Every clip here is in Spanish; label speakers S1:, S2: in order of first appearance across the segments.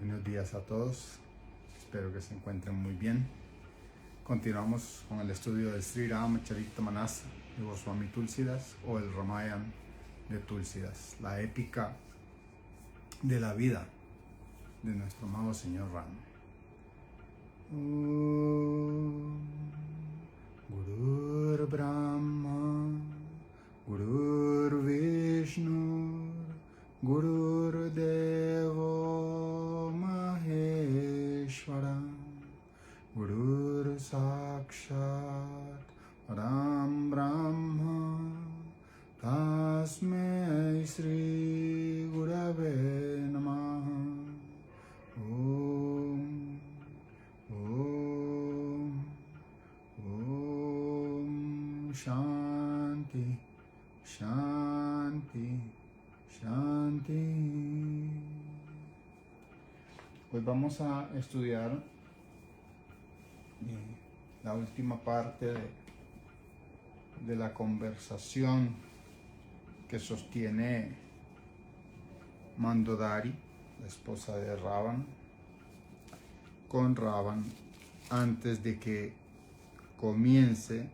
S1: Buenos días a todos, espero que se encuentren muy bien. Continuamos con el estudio del Sri Ramacharita Manas de Goswami Tulsidas o el Ramayana de Tulsidas, la épica de la vida de nuestro amado Señor Ram. Gurur Brahma, Gurur Vishnu, Gurur Devo Maheshwara, Gurur Sakshat Param Brahma, Tasmai Sri Gurave Namaha. Om, Om, Om, Shanti, Shanti, Shanti. Hoy vamos a estudiar la última parte de la conversación que sostiene Mandodari, la esposa de Ravan, con Ravan antes de que comience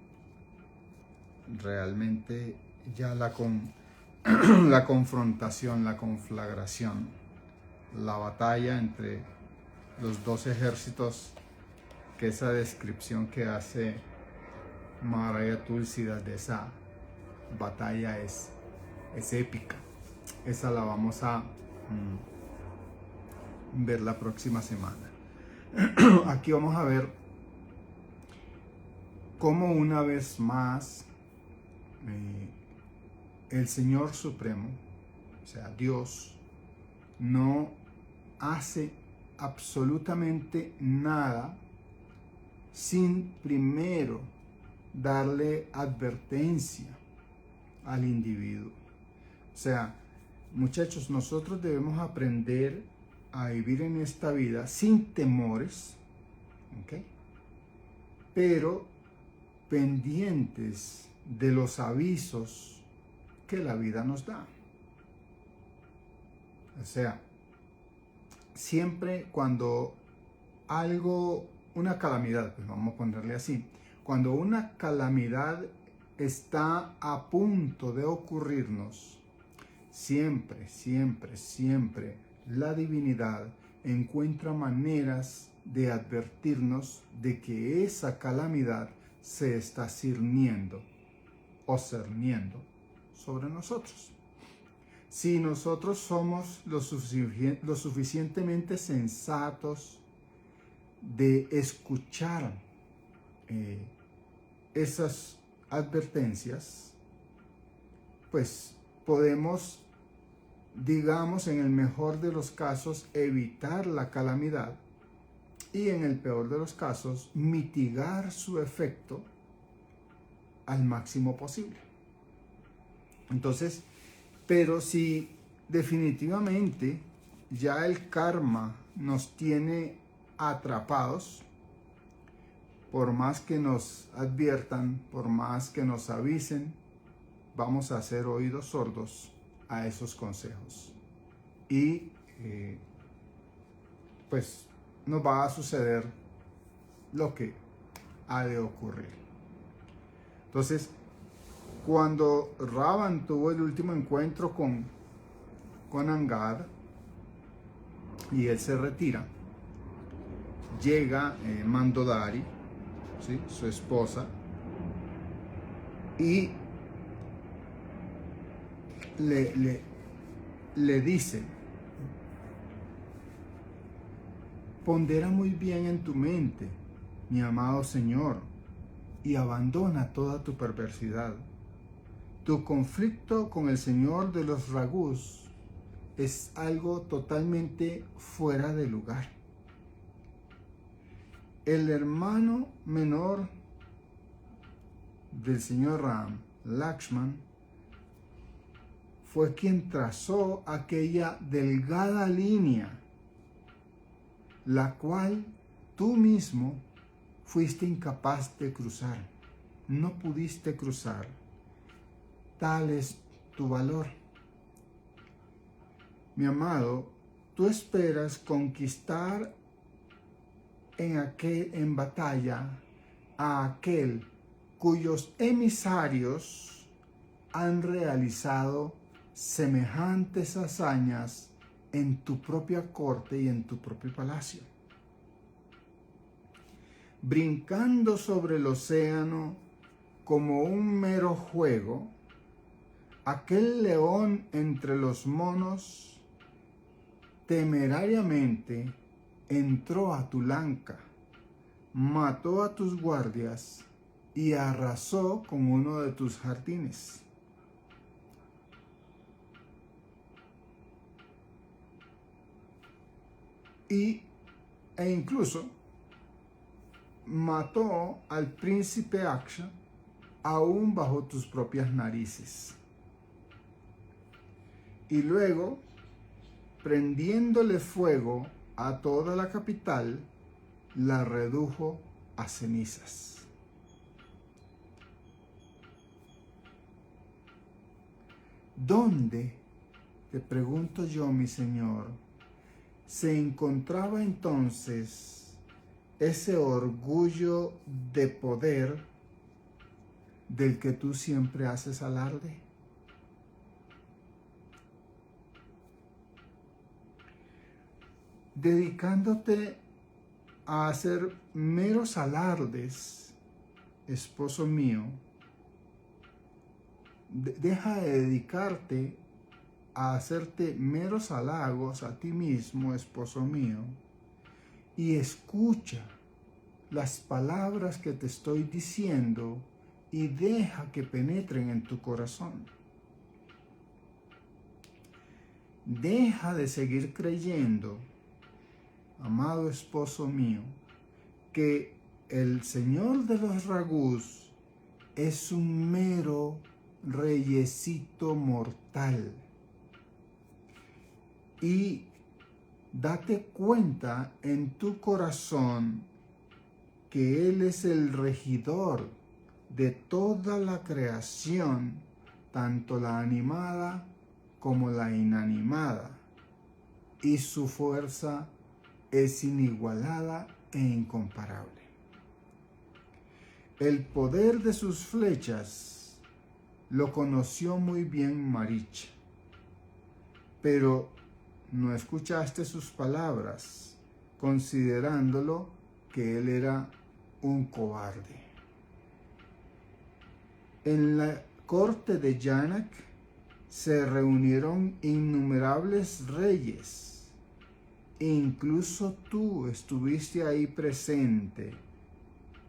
S1: realmente ya la confrontación, la conflagración, la batalla entre los dos ejércitos, que esa descripción que hace Maharaya Tulsidas de esa batalla es épica. Esa la vamos a ver la próxima semana. Aquí vamos a ver cómo una vez más el Señor Supremo, o sea, Dios, no hace absolutamente nada sin primero darle advertencia al individuo. O sea, muchachos, nosotros debemos aprender a vivir en esta vida sin temores, ¿ok? Pero pendientes de los avisos que la vida nos da. O sea, siempre cuando una calamidad, pues vamos a ponerle así, cuando una calamidad está a punto de ocurrirnos, siempre la divinidad encuentra maneras de advertirnos de que esa calamidad se está cerniendo sobre nosotros. Si nosotros somos lo suficientemente sensatos de escuchar esas advertencias, pues podemos, digamos, en el mejor de los casos, evitar la calamidad y en el peor de los casos, mitigar su efecto al máximo posible. Entonces, pero si definitivamente ya el karma nos tiene atrapados, por más que nos adviertan, por más que nos avisen, vamos a hacer oídos sordos a esos consejos. Y pues nos va a suceder lo que ha de ocurrir. Entonces, cuando Ravan tuvo el último encuentro con Angad y él se retira, llega Mandodari, ¿sí?, su esposa, y le dice: pondera muy bien en tu mente, mi amado Señor, y abandona toda tu perversidad. Tu conflicto con el Señor de los Ragus es algo totalmente fuera de lugar. El hermano menor del señor Ram, Lakshman, fue quien trazó aquella delgada línea, la cual tú mismo fuiste incapaz de cruzar. No pudiste cruzar. Tal es tu valor. Mi amado, tú esperas conquistar en batalla a aquel cuyos emisarios han realizado semejantes hazañas en tu propia corte y en tu propio palacio. Brincando sobre el océano como un mero juego, aquel león entre los monos temerariamente entró a tu lanca, mató a tus guardias y arrasó con uno de tus jardines. E incluso mató al príncipe Aksha aún bajo tus propias narices. Y luego, prendiéndole fuego a toda la capital, la redujo a cenizas. ¿Dónde, te pregunto yo, mi Señor, se encontraba entonces ese orgullo de poder del que tú siempre haces alarde? Dedicándote a hacer meros alardes, esposo mío, deja de dedicarte a hacerte meros halagos a ti mismo, esposo mío, y escucha las palabras que te estoy diciendo y deja que penetren en tu corazón. Deja de seguir creyendo, amado esposo mío, que el Señor de los Ragús es un mero reyesito mortal. Y date cuenta en tu corazón que Él es el regidor de toda la creación, tanto la animada como la inanimada, y su fuerza es inigualada e incomparable. El poder de sus flechas lo conoció muy bien Maricha, pero no escuchaste sus palabras, considerándolo que él era un cobarde. En la corte de Janak se reunieron innumerables reyes. Incluso tú estuviste ahí presente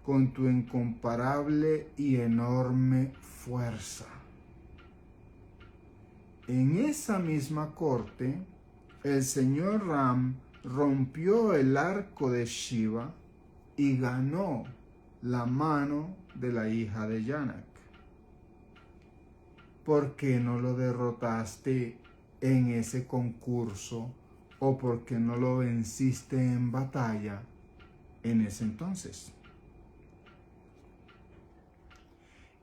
S1: con tu incomparable y enorme fuerza. En esa misma corte, el señor Ram rompió el arco de Shiva y ganó la mano de la hija de Janak. ¿Por qué no lo derrotaste en ese concurso o por qué no lo venciste en batalla en ese entonces?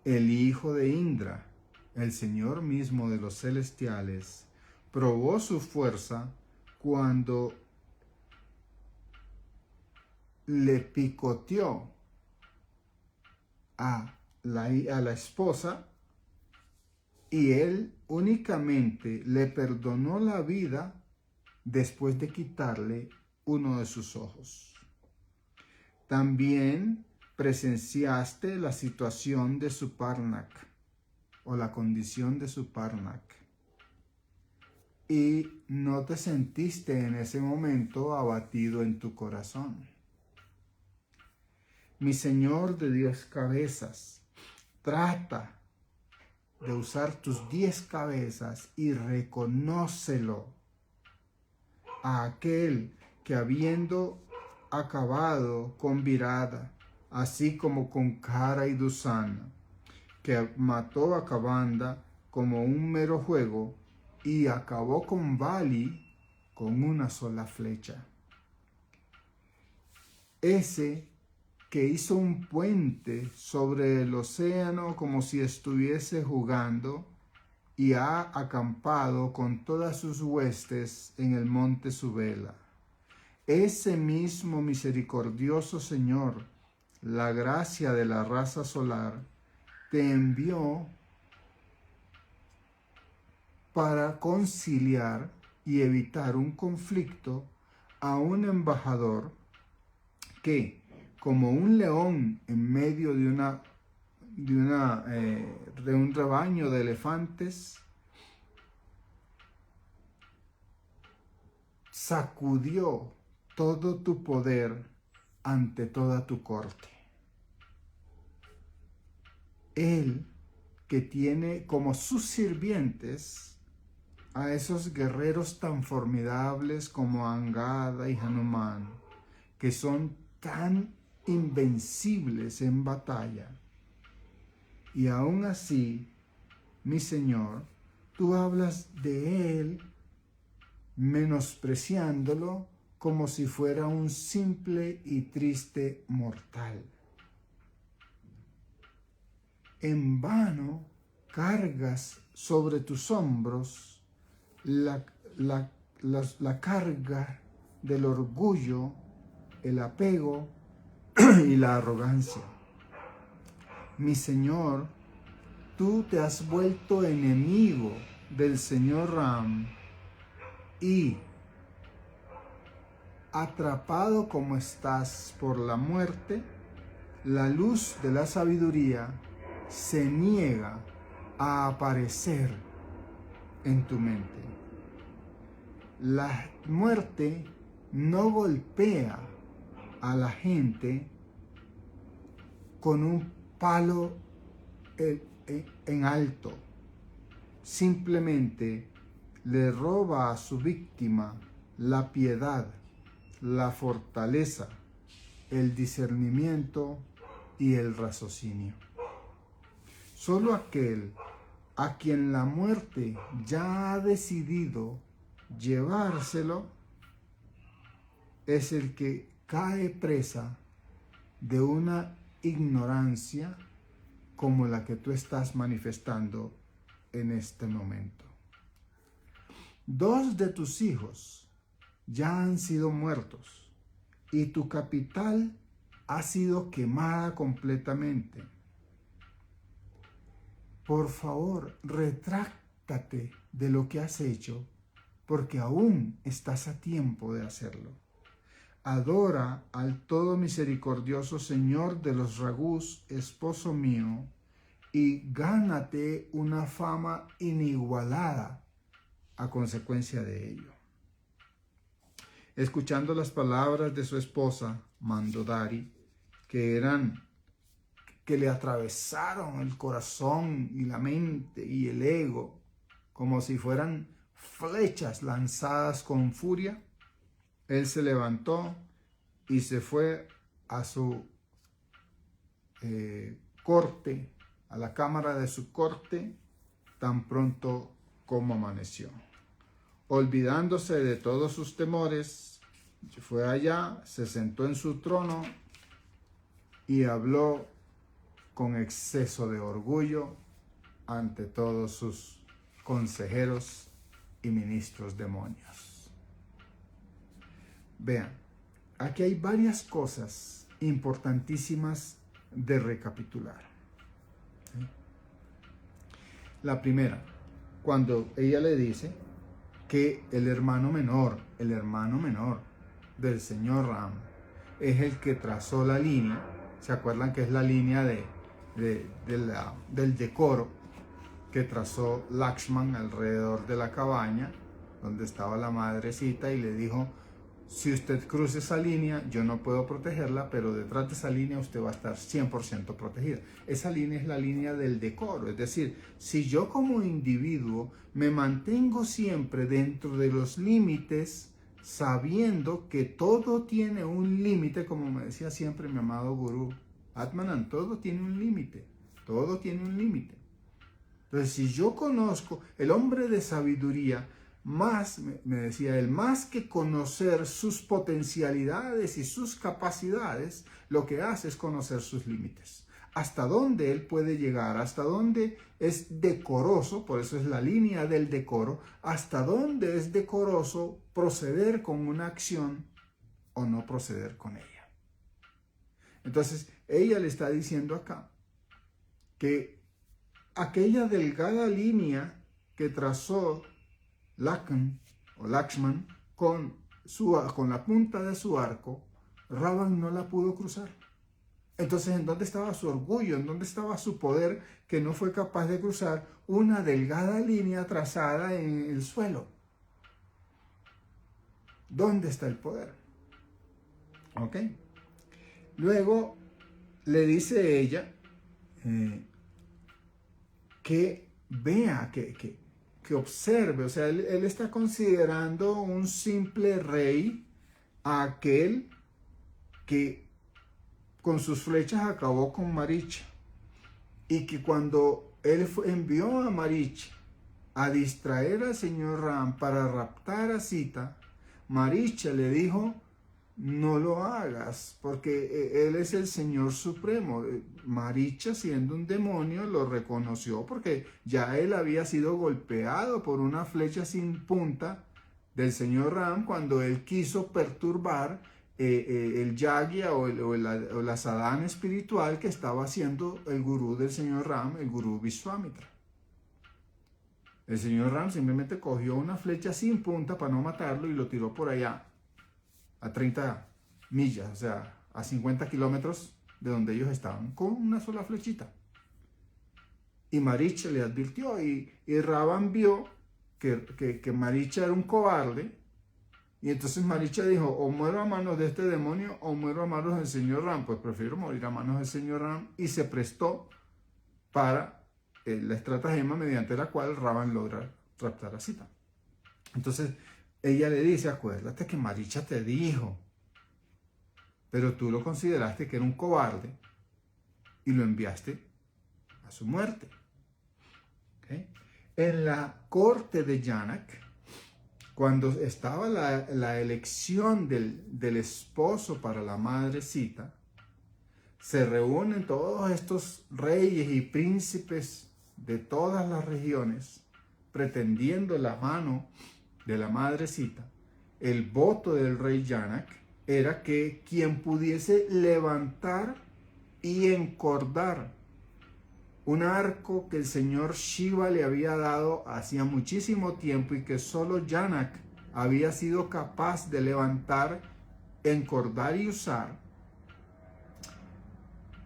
S1: El hijo de Indra, el señor mismo de los celestiales, probó su fuerza cuando le picoteó a la esposa, y él únicamente le perdonó la vida después de quitarle uno de sus ojos. También presenciaste la situación de Suparnak, o la condición de Suparnak, y no te sentiste en ese momento abatido en tu corazón. Mi Señor de 10 cabezas, trata de usar tus 10 cabezas y reconócelo a aquel que, habiendo acabado con Virada, así como con Kara y Dusana, que mató a Kavanda como un mero juego y acabó con Vali con una sola flecha. Ese que hizo un puente sobre el océano como si estuviese jugando, y ha acampado con todas sus huestes en el monte Subela. Ese mismo misericordioso Señor, la gracia de la raza solar, te envió para conciliar y evitar un conflicto a un embajador que, como un león en medio de un rebaño de elefantes, sacudió todo tu poder ante toda tu corte. Él, que tiene como sus sirvientes a esos guerreros tan formidables como Angada y Hanuman, que son tan invencibles en batalla. Y aún así, mi Señor, tú hablas de Él menospreciándolo como si fuera un simple y triste mortal. En vano cargas sobre tus hombros la carga del orgullo, el apego y la arrogancia. Mi Señor, tú te has vuelto enemigo del Señor Ram y, atrapado como estás por la muerte, la luz de la sabiduría se niega a aparecer en tu mente. La muerte no golpea a la gente con un palo en alto. Simplemente le roba a su víctima la piedad, la fortaleza, el discernimiento y el raciocinio. Solo aquel a quien la muerte ya ha decidido llevárselo es el que cae presa de una ignorancia como la que tú estás manifestando en este momento. 2 de tus hijos ya han sido muertos y tu capital ha sido quemada completamente. Por favor, retráctate de lo que has hecho, porque aún estás a tiempo de hacerlo. Adora al todo misericordioso Señor de los Ragús, esposo mío, y gánate una fama inigualada a consecuencia de ello. Escuchando las palabras de su esposa, Mandodari, que le atravesaron el corazón y la mente y el ego, como si fueran flechas lanzadas con furia, él se levantó y se fue a su corte, a la cámara de su corte, tan pronto como amaneció. Olvidándose de todos sus temores, fue allá, se sentó en su trono y habló con exceso de orgullo ante todos sus consejeros y ministros demonios. Vean, aquí hay varias cosas importantísimas de recapitular. La primera, cuando ella le dice que el hermano menor del señor Ram es el que trazó la línea. ¿Se acuerdan que es la línea del decoro que trazó Lakshman alrededor de la cabaña donde estaba la madrecita, y le dijo: si usted cruza esa línea, yo no puedo protegerla, pero detrás de esa línea usted va a estar 100% protegida. Esa línea es la línea del decoro, es decir, si yo como individuo me mantengo siempre dentro de los límites, sabiendo que todo tiene un límite, como me decía siempre mi amado gurú Atmanand, todo tiene un límite, todo tiene un límite. Entonces, si yo conozco, el hombre de sabiduría, más, me decía él, más que conocer sus potencialidades y sus capacidades, lo que hace es conocer sus límites. hasta dónde él puede llegar, hasta dónde es decoroso, por eso es la línea del decoro, hasta dónde es decoroso proceder con una acción o no proceder con ella. Entonces, ella le está diciendo acá que aquella delgada línea que trazó Lakshman con la punta de su arco, Ravan no la pudo cruzar. Entonces, ¿en dónde estaba su orgullo? ¿En dónde estaba su poder que no fue capaz de cruzar una delgada línea trazada en el suelo? ¿Dónde está el poder? ¿Ok? Luego le dice ella que vea, que observe. O sea, él está considerando un simple rey a aquel que con sus flechas acabó con Maricha, y que cuando él envió a Maricha a distraer al señor Ram para raptar a Sita, Maricha le dijo: no lo hagas, porque él es el Señor Supremo. Maricha, siendo un demonio, lo reconoció porque ya él había sido golpeado por una flecha sin punta del señor Ram cuando él quiso perturbar el yagya o la sadhana espiritual que estaba haciendo el gurú del señor Ram, el gurú Vishwamitra. El señor Ram simplemente cogió una flecha sin punta para no matarlo y lo tiró por allá a 30 millas, o sea, a 50 kilómetros de donde ellos estaban, con una sola flechita. Y Maricha le advirtió, y Ravan vio que Maricha era un cobarde, y entonces Maricha dijo: o muero a manos de este demonio o muero a manos del señor Ram. Pues prefiero morir a manos del señor Ram, y se prestó para la estratagema mediante la cual Ravan logra raptar a Sita. Entonces ella le dice: acuérdate que Maricha te dijo, pero tú lo consideraste que era un cobarde y lo enviaste a su muerte. ¿Okay? En la corte de Janak, cuando estaba la elección del esposo para la madre Sita, se reúnen todos estos reyes y príncipes de todas las regiones pretendiendo la mano de la madre Sita. El voto del rey Janak era que quien pudiese levantar y encordar un arco que el señor Shiva le había dado hacía muchísimo tiempo y que solo Janak había sido capaz de levantar, encordar y usar,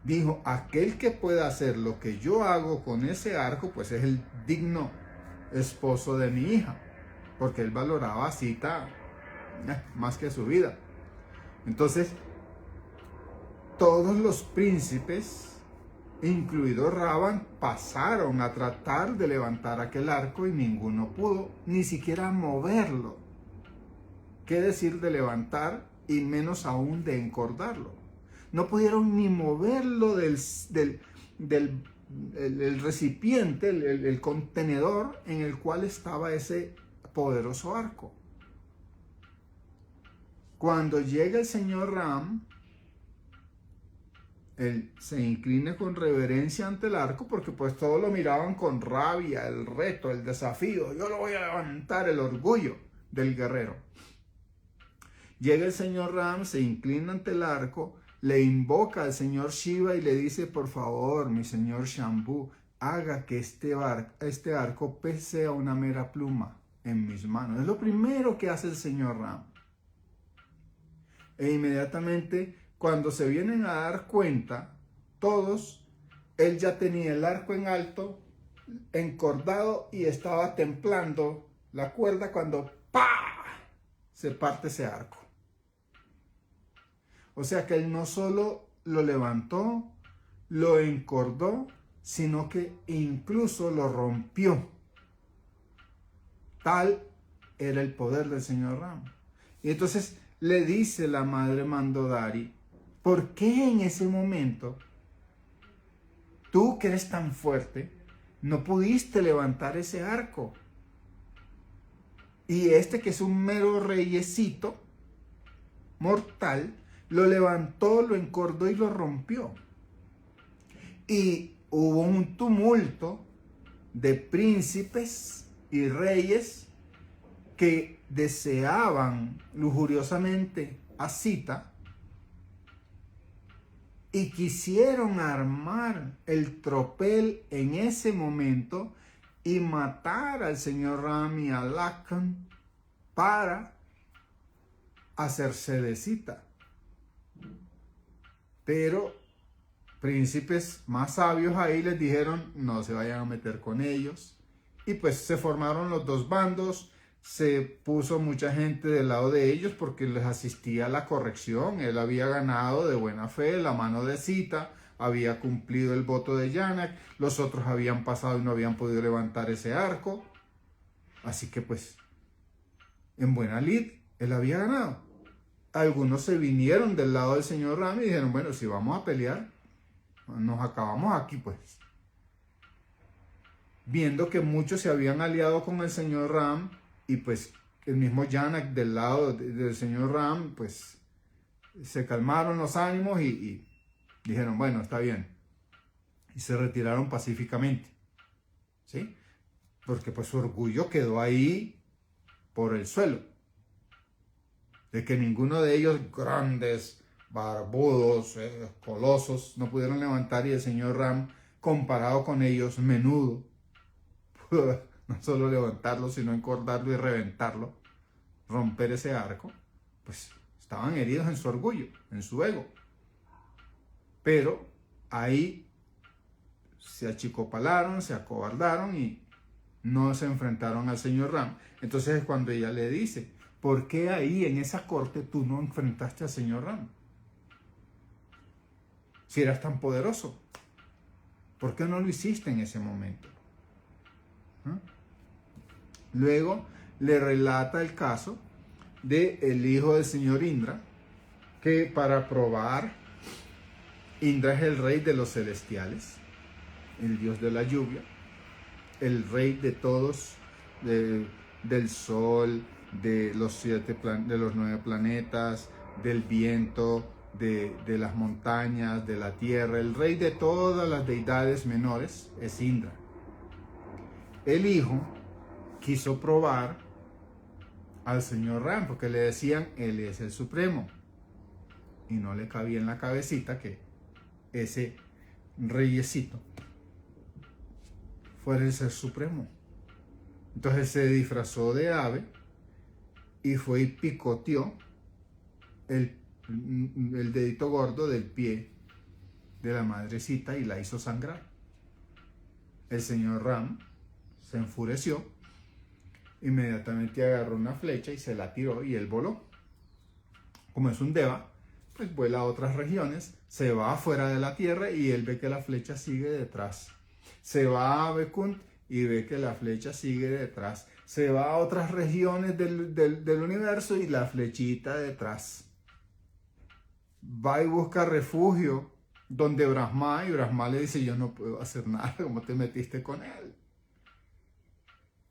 S1: dijo: aquel que pueda hacer lo que yo hago con ese arco, pues es el digno esposo de mi hija, porque él valoraba a Sita más que su vida. Entonces, todos los príncipes, incluido Ravan, pasaron a tratar de levantar aquel arco y ninguno pudo ni siquiera moverlo. ¿Qué decir de levantar y menos aún de encordarlo? No pudieron ni moverlo del recipiente, el contenedor en el cual estaba ese poderoso arco. Cuando llega el señor Ram, él se inclina con reverencia ante el arco, porque pues todos lo miraban con rabia, el reto, el desafío. Yo lo voy a levantar, el orgullo del guerrero. Llega el señor Ram, se inclina ante el arco, le invoca al señor Shiva y le dice: por favor, mi señor Shambhu, haga que este arco pese a una mera pluma en mis manos. Es lo primero que hace el señor Ram. E inmediatamente, cuando se vienen a dar cuenta, todos, él ya tenía el arco en alto, encordado, y estaba templando la cuerda cuando ¡pah!, se parte ese arco. O sea que él no solo lo levantó, lo encordó, sino que incluso lo rompió. Tal era el poder del señor Ram. Y entonces le dice la madre Mandodari: ¿por qué en ese momento tú, que eres tan fuerte, no pudiste levantar ese arco? Y este, que es un mero reyesito mortal, lo levantó, lo encordó y lo rompió. y hubo un tumulto de príncipes y reyes que deseaban lujuriosamente a Sita y quisieron armar el tropel en ese momento y matar al señor Ram y a Lakshman para hacerse de Sita. Pero príncipes más sabios ahí les dijeron no se vayan a meter con ellos, y pues se formaron los dos bandos. Se puso mucha gente del lado de ellos porque les asistía la corrección. Él había ganado de buena fe la mano de Sita, había cumplido el voto de Janak, los otros habían pasado y no habían podido levantar ese arco, así que pues en buena lid él había ganado. Algunos se vinieron del lado del señor Ram y dijeron, bueno, si vamos a pelear, nos acabamos aquí pues. Viendo que muchos se habían aliado con el señor Ram, y pues el mismo Janak del lado del señor Ram, pues se calmaron los ánimos y dijeron, bueno, está bien. Y se retiraron pacíficamente, ¿sí? Porque pues su orgullo quedó ahí por el suelo. De que ninguno de ellos, grandes, barbudos, colosos, no pudieron levantar, y el señor Ram, comparado con ellos, menudo, pudo no solo levantarlo, sino encordarlo y reventarlo, romper ese arco. Pues estaban heridos en su orgullo, en su ego. Pero ahí se achicopalaron, se acobardaron y no se enfrentaron al señor Ram. Entonces es cuando ella le dice, ¿por qué ahí en esa corte tú no enfrentaste al señor Ram? Si eras tan poderoso, ¿por qué no lo hiciste en ese momento? ¿Ah? Luego le relata el caso del hijo del señor Indra, que para probar, Indra es el rey de los celestiales, el dios de la lluvia, el rey de todos, del sol, de los 9 planetas, del viento, de las montañas, de la tierra. El rey de todas las deidades menores es Indra. El hijo quiso probar al señor Ram porque le decían, él es el supremo, y no le cabía en la cabecita que ese reyesito fuera el ser supremo. Entonces se disfrazó de ave y fue y picoteó el dedito gordo del pie de la madrecita y la hizo sangrar. El señor Ram se enfureció, inmediatamente agarró una flecha y se la tiró y él voló. Como es un deva, pues vuela a otras regiones, se va afuera de la tierra y él ve que la flecha sigue detrás. Se va a Bekunt y ve que la flecha sigue detrás. Se va a otras regiones del universo y la flechita detrás. Va y busca refugio donde Brahma, y Brahma le dice, yo no puedo hacer nada, ¿cómo te metiste con él?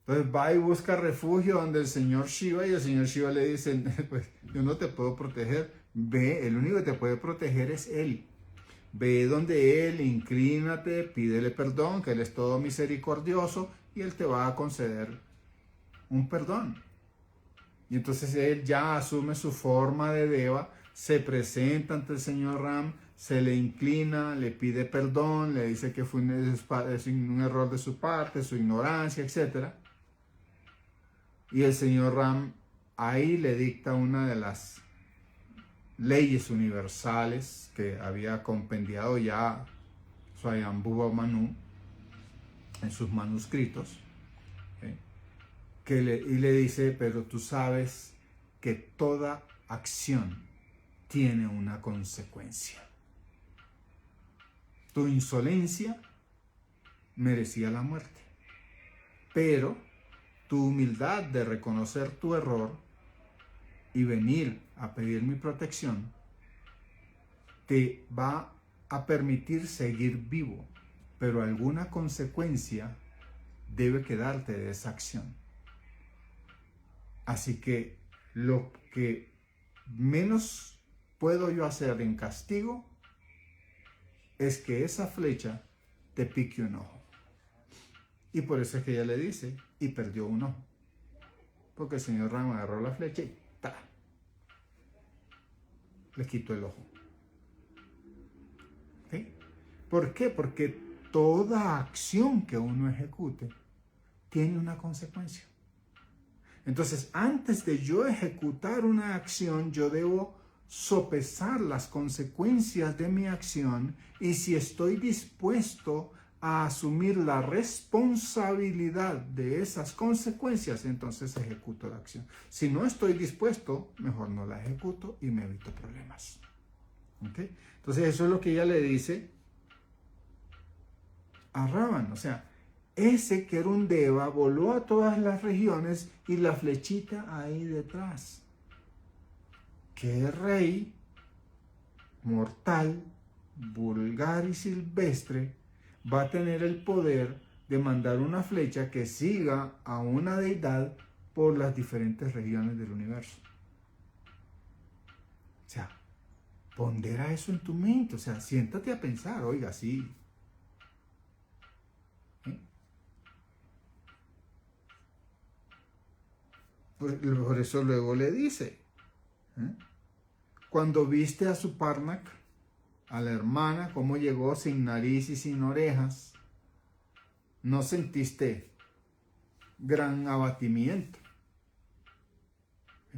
S1: Entonces va y busca refugio donde el señor Shiva, y el señor Shiva le dice, pues yo no te puedo proteger, ve, el único que te puede proteger es él. Ve donde él, inclínate, pídele perdón, que él es todo misericordioso y él te va a conceder un perdón. Y entonces él ya asume su forma de deva, se presenta ante el señor Ram, se le inclina, le pide perdón, le dice que fue un error de su parte, su ignorancia, etc. Y el señor Ram ahí le dicta una de las leyes universales que había compendiado ya Swayambhuva Manu en sus manuscritos, ¿sí? Y le dice, pero tú sabes que toda acción tiene una consecuencia. Tu insolencia merecía la muerte, pero tu humildad de reconocer tu error y venir a pedir mi protección te va a permitir seguir vivo, pero alguna consecuencia debe quedarte de esa acción. Así que lo que menos puedo yo hacer en castigo es que esa flecha te pique un ojo. Y por eso es que ella le dice, y perdió un ojo. Porque el señor Ram agarró la flecha y ¡ta! Le quitó el ojo. ¿Sí? ¿Por qué? Porque toda acción que uno ejecute tiene una consecuencia. Entonces, antes de yo ejecutar una acción, yo debo sopesar las consecuencias de mi acción y si estoy dispuesto a asumir la responsabilidad de esas consecuencias, entonces ejecuto la acción. Si no estoy dispuesto, mejor no la ejecuto y me evito problemas. ¿Okay? Entonces, eso es lo que ella le dice a Ravan. O sea, ese que era un deva voló a todas las regiones y la flechita ahí detrás. ¿Qué rey mortal, vulgar y silvestre va a tener el poder de mandar una flecha que siga a una deidad por las diferentes regiones del universo? O sea, pondera eso en tu mente. O sea, siéntate a pensar, oiga, sí. Por eso luego le dice, cuando viste a Suparnak, a la hermana, cómo llegó sin nariz y sin orejas, ¿no sentiste gran abatimiento?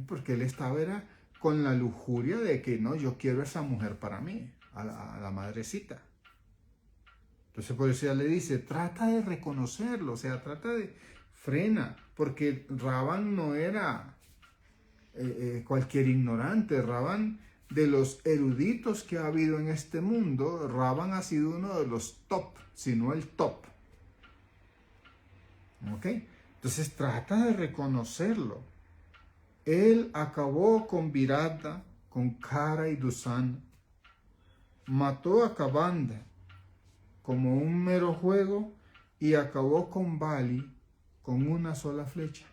S1: Porque él estaba con la lujuria de que no, yo quiero a esa mujer para mí, a la madrecita. Entonces por eso ella le dice, trata de reconocerlo, o sea, trata de frena, porque Ravan no era cualquier ignorante. Ravan, de los eruditos que ha habido en este mundo, Ravan ha sido uno de los top, si no el top. ¿Ok? Entonces trata de reconocerlo. Él acabó con Virata, con Kara y Dusan. Mató a Kabanda como un mero juego y acabó con Bali con una sola flecha.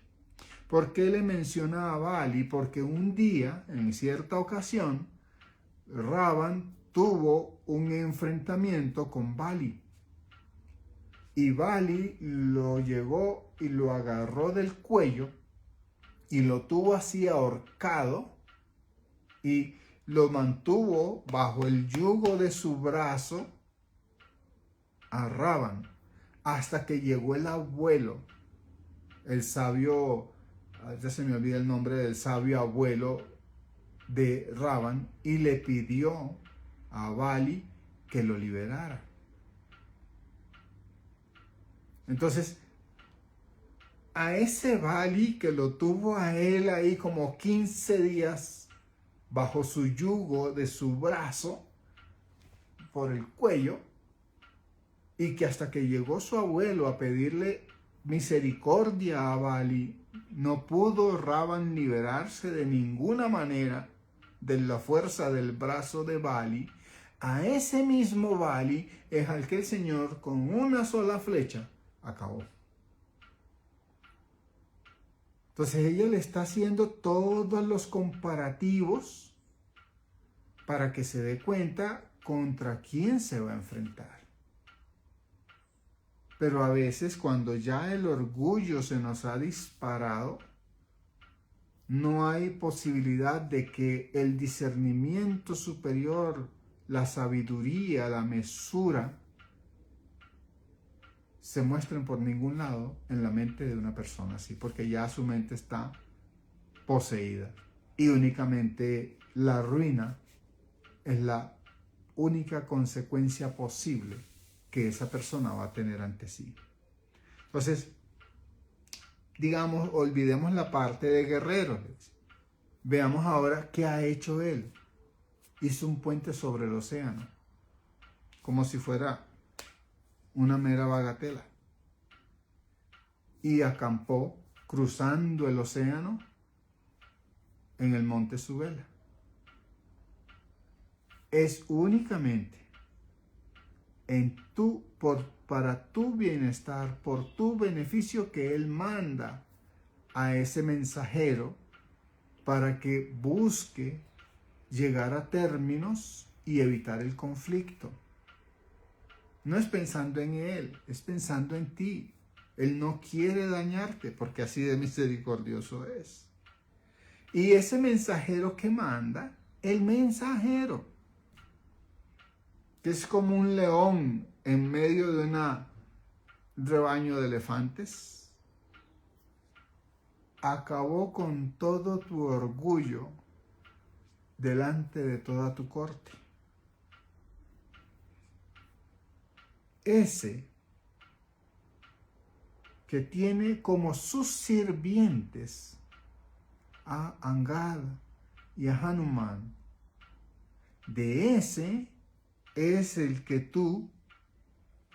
S1: ¿Por qué le menciona a Bali? Porque un día, en cierta ocasión, Ravan tuvo un enfrentamiento con Bali. Y Bali lo llegó y lo agarró del cuello y lo tuvo así ahorcado y lo mantuvo bajo el yugo de su brazo a Ravan hasta que llegó el abuelo, el sabio, ya se me olvida el nombre del sabio abuelo de Ravan, y le pidió a Bali que lo liberara. Entonces, a ese Bali que lo tuvo a él ahí como 15 días bajo su yugo de su brazo por el cuello, y que hasta que llegó su abuelo a pedirle misericordia a Bali, no pudo Ravan liberarse de ninguna manera de la fuerza del brazo de Bali. A ese mismo Bali es al que el Señor con una sola flecha acabó. Entonces ella le está haciendo todos los comparativos para que se dé cuenta contra quién se va a enfrentar. Pero a veces cuando ya el orgullo se nos ha disparado, no hay posibilidad de que el discernimiento superior, la sabiduría, la mesura, se muestren por ningún lado en la mente de una persona así, porque ya su mente está poseída. Y únicamente la ruina es la única consecuencia posible que esa persona va a tener ante sí. Entonces, digamos, olvidemos la parte de guerrero. Veamos ahora qué ha hecho él. Hizo un puente sobre el océano, como si fuera una mera bagatela. Y acampó cruzando el océano en el monte Subela. Es únicamente para tu bienestar, por tu beneficio, que Él manda a ese mensajero para que busque llegar a términos y evitar el conflicto. No es pensando en Él, es pensando en ti. Él no quiere dañarte porque así de misericordioso es. Y ese mensajero que manda, el mensajero, que es como un león en medio de un rebaño de elefantes, acabó con todo tu orgullo delante de toda tu corte. Ese que tiene como sus sirvientes a Angad y a Hanuman, de ese es el que tú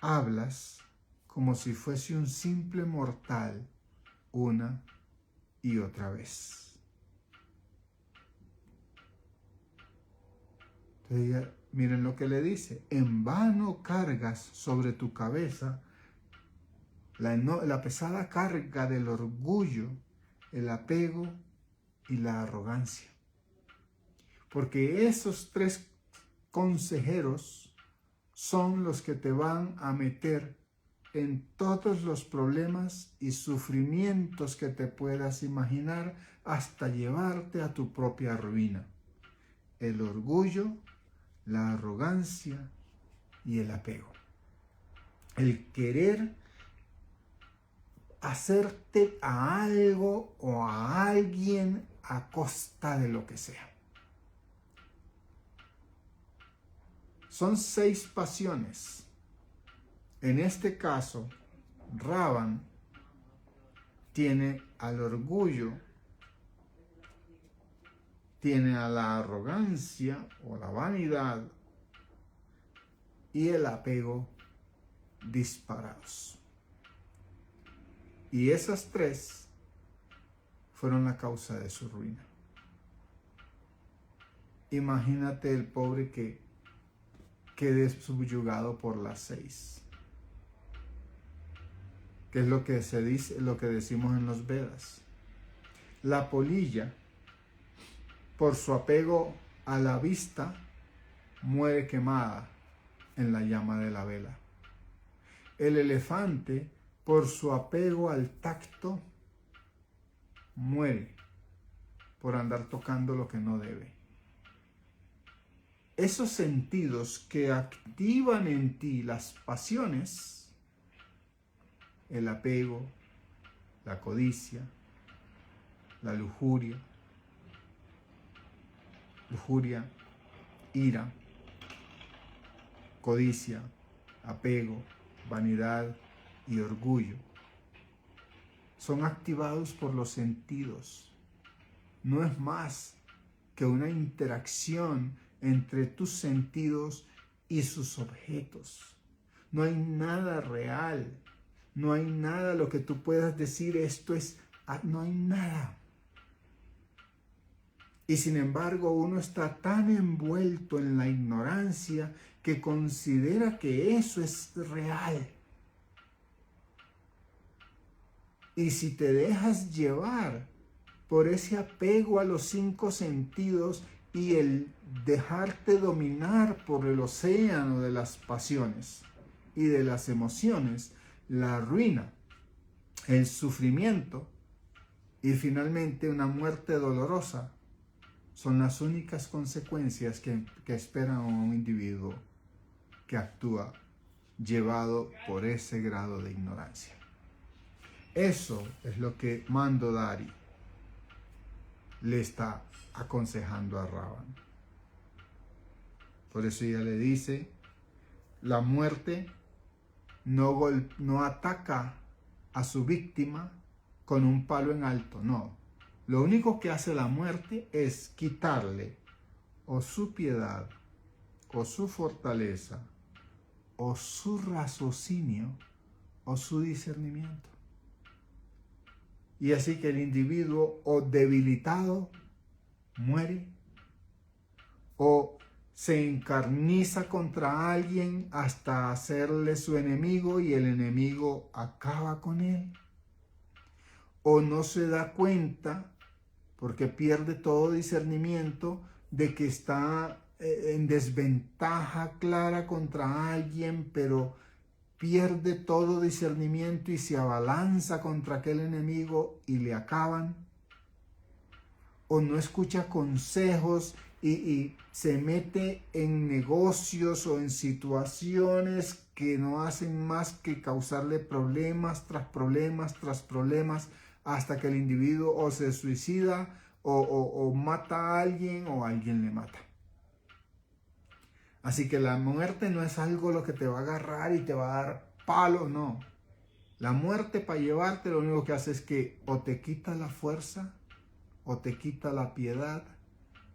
S1: hablas como si fuese un simple mortal una y otra vez. Entonces, miren lo que le dice: en vano cargas sobre tu cabeza la pesada carga del orgullo, el apego y la arrogancia. Porque esos tres consejeros son los que te van a meter en todos los problemas y sufrimientos que te puedas imaginar hasta llevarte a tu propia ruina. El orgullo, la arrogancia y el apego. El querer hacerte a algo o a alguien a costa de lo que sea. Son 6 pasiones. En este caso, Ravan tiene al orgullo, tiene a la arrogancia o la vanidad y el apego disparados. Y esas 3 fueron la causa de su ruina. Imagínate el pobre que quede subyugado por las 6. Que es lo que se dice, lo que decimos en los Vedas. La polilla, por su apego a la vista, muere quemada en la llama de la vela. El elefante, por su apego al tacto, muere por andar tocando lo que no debe. Esos sentidos que activan en ti las pasiones, el apego, la codicia, la lujuria, ira, codicia, apego, vanidad y orgullo, son activados por los sentidos. No es más que una interacción entre tus sentidos y sus objetos. No hay nada real, no hay nada lo que tú puedas decir esto es, no hay nada. Y sin embargo uno está tan envuelto en la ignorancia que considera que eso es real. Y si te dejas llevar por ese apego a los 5 sentidos y el dejarte dominar por el océano de las pasiones y de las emociones, la ruina, el sufrimiento y finalmente una muerte dolorosa son las únicas consecuencias que esperan a un individuo que actúa llevado por ese grado de ignorancia. Eso es lo que Mandodari le está aconsejando a Ravan. Por eso ella le dice, la muerte no ataca a su víctima con un palo en alto, no. Lo único que hace la muerte es quitarle o su piedad, o su fortaleza, o su raciocinio, o su discernimiento. Y así que el individuo o debilitado muere, o se encarniza contra alguien hasta hacerle su enemigo y el enemigo acaba con él, o no se da cuenta porque pierde todo discernimiento de que está en desventaja clara contra alguien, pero pierde todo discernimiento y se abalanza contra aquel enemigo y le acaban, o no escucha consejos y se mete en negocios o en situaciones que no hacen más que causarle problemas tras problemas tras problemas, hasta que el individuo o se suicida o mata a alguien o alguien le mata. Así que la muerte no es algo lo que te va a agarrar y te va a dar palo, no. La muerte, para llevarte, lo único que hace es que o te quita la fuerza, o te quita la piedad,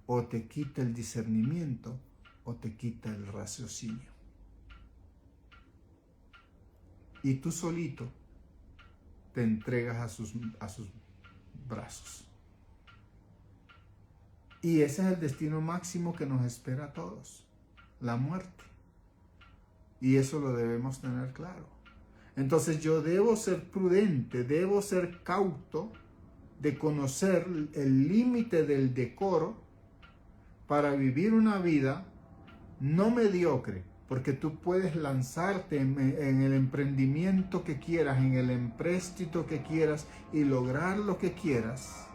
S1: o te quita el discernimiento, o te quita el raciocinio. Y tú solito te entregas a sus brazos. Y ese es el destino máximo que nos espera a todos, la muerte. Y eso lo debemos tener claro. Entonces yo debo ser prudente, debo ser cauto de conocer el límite del decoro para vivir una vida no mediocre, porque tú puedes lanzarte en el emprendimiento que quieras, en el empréstito que quieras y lograr lo que quieras,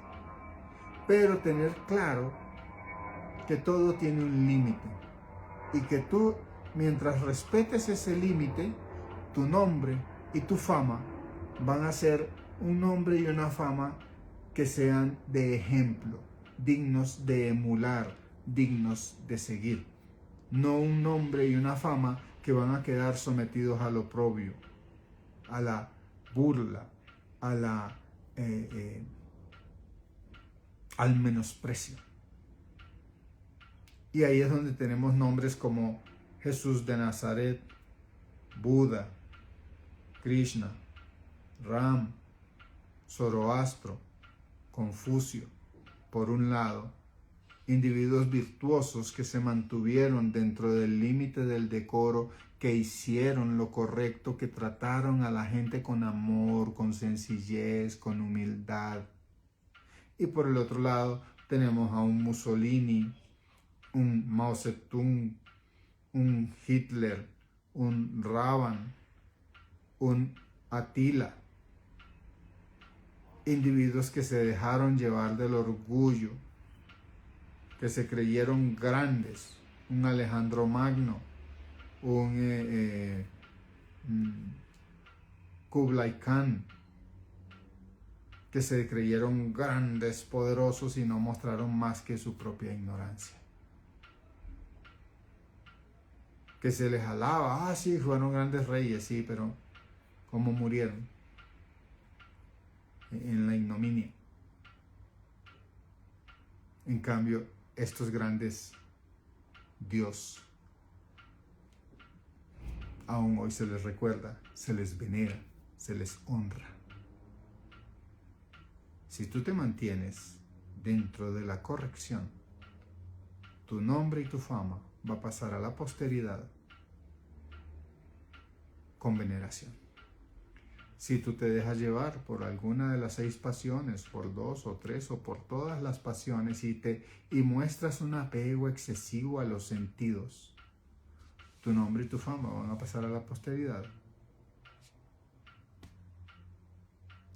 S1: pero tener claro que todo tiene un límite y que tú, mientras respetes ese límite, tu nombre y tu fama van a ser un nombre y una fama que sean de ejemplo, dignos de emular, dignos de seguir. No un nombre y una fama que van a quedar sometidos al oprobio, a la burla, al menosprecio. Y ahí es donde tenemos nombres como Jesús de Nazaret, Buda, Krishna, Ram, Zoroastro, Confucio, por un lado, individuos virtuosos que se mantuvieron dentro del límite del decoro, que hicieron lo correcto, que trataron a la gente con amor, con sencillez, con humildad. Y por el otro lado tenemos a un Mussolini, un Mao Zedong, un Hitler, un Raban, un Atila. Individuos que se dejaron llevar del orgullo, que se creyeron grandes, un Alejandro Magno, un Kublai Khan, que se creyeron grandes, poderosos y no mostraron más que su propia ignorancia. Que se les alaba, sí, fueron grandes reyes, sí, pero ¿cómo murieron? En la ignominia. En cambio, estos grandes Dios, aún hoy se les recuerda, se les venera, se les honra. Si tú te mantienes dentro de la corrección, tu nombre y tu fama va a pasar a la posteridad con veneración. Si tú te dejas llevar por alguna de las 6 pasiones, por 2 o 3 o por todas las pasiones y muestras un apego excesivo a los sentidos, tu nombre y tu fama van a pasar a la posteridad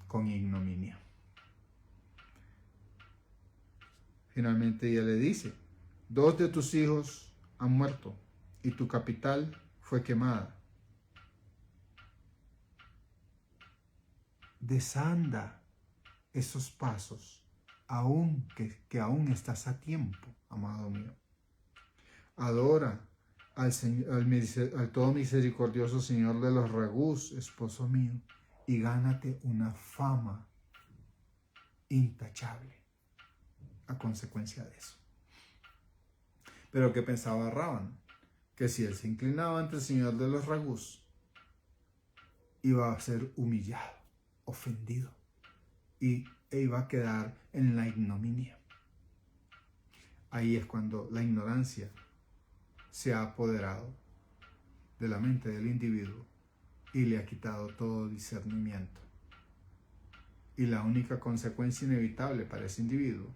S1: con ignominia. Finalmente ella le dice, 2 de tus hijos han muerto y tu capital fue quemada. Desanda esos pasos, que aún estás a tiempo, amado mío. Adora al todo misericordioso Señor de los Ragús, esposo mío, y gánate una fama intachable a consecuencia de eso. Pero ¿qué pensaba Raban? Que si él se inclinaba ante el Señor de los Ragús, iba a ser humillado, ofendido, e iba a quedar en la ignominia. Ahí es cuando la ignorancia se ha apoderado de la mente del individuo y le ha quitado todo discernimiento. Y la única consecuencia inevitable para ese individuo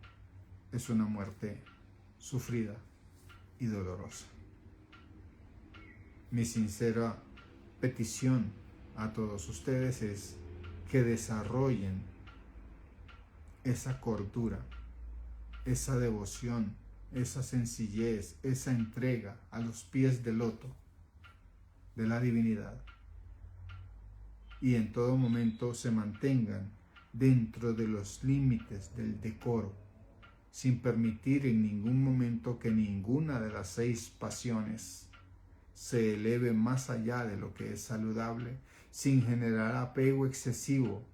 S1: es una muerte sufrida y dolorosa. Mi sincera petición a todos ustedes es que desarrollen esa cordura, esa devoción, esa sencillez, esa entrega a los pies del loto de la divinidad, y en todo momento se mantengan dentro de los límites del decoro, sin permitir en ningún momento que ninguna de las 6 pasiones se eleve más allá de lo que es saludable, sin generar apego excesivo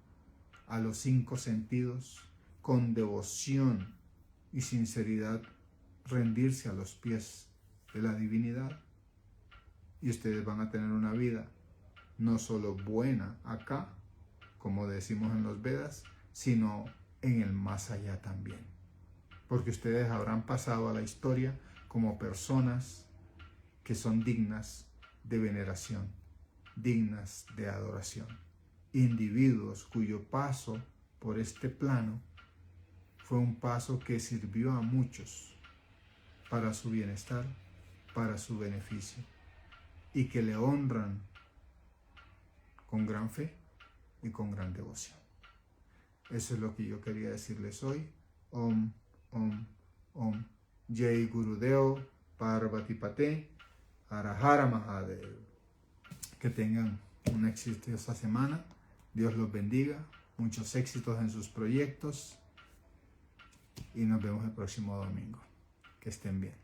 S1: a los 5 sentidos, con devoción y sinceridad rendirse a los pies de la divinidad, y ustedes van a tener una vida no solo buena acá, como decimos en los Vedas, sino en el más allá también, porque ustedes habrán pasado a la historia como personas que son dignas de veneración, dignas de adoración, individuos cuyo paso por este plano fue un paso que sirvió a muchos para su bienestar, para su beneficio, y que le honran con gran fe y con gran devoción. Eso es lo que yo quería decirles hoy. Om, Om, Om. Jai Gurudeo, Parvati Pate, Arahara Mahadev. Que tengan una exitosa semana. Dios los bendiga. Muchos éxitos en sus proyectos. Y nos vemos el próximo domingo. Que estén bien.